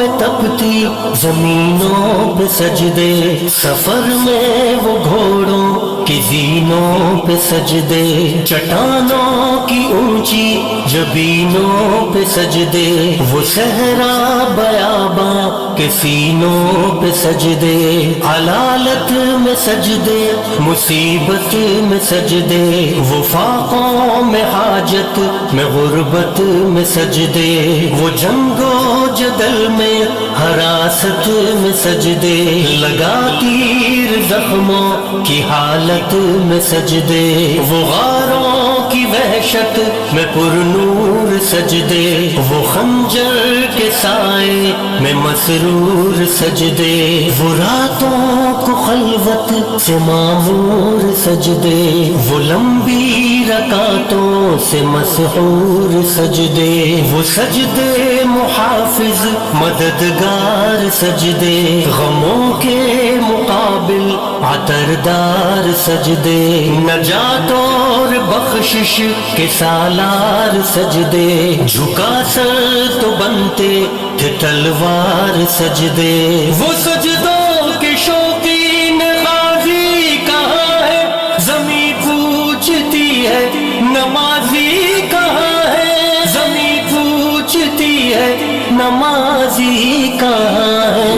میں تپتی زمینوں پہ سجدے، سفر میں وہ گھوڑوں کی زینوں پہ سجدے، چٹانوں کی اونچی جبینوں پہ سجدے، وہ صحرا بیاباں کے سینوں پہ سجدے، علالت میں سجدے مصیبت میں سجدے، وہ فاقوں میں حاجت میں غربت میں سجدے، وہ جنگ و جدل میں حراست میں سجدے، لگا تیر زخموں کی حالت میں سجدے، وہ غاروں کی وحشت میں پر نور سجدے، وہ خنجر کے سائے میں مسرور سجدے، وہ راتوں کو خلوت سے معمور سجدے، وہ لمبی رکعتوں سے مسحور سجدے، وہ سجدے محافظ مددگار سجدے، غموں کے مقابل عطردار سجدے، نجات اور بخشش کے سالار سجدے، جھکا سر تو بنتے تھے تلوار سجدے، وہ سجدوں کے شوقین غازی کہاں ہے، زمیں پوچھتی ہے نمازی کہاں ہے، زمیں پوچھتی ہے نمازی کہاں ہے،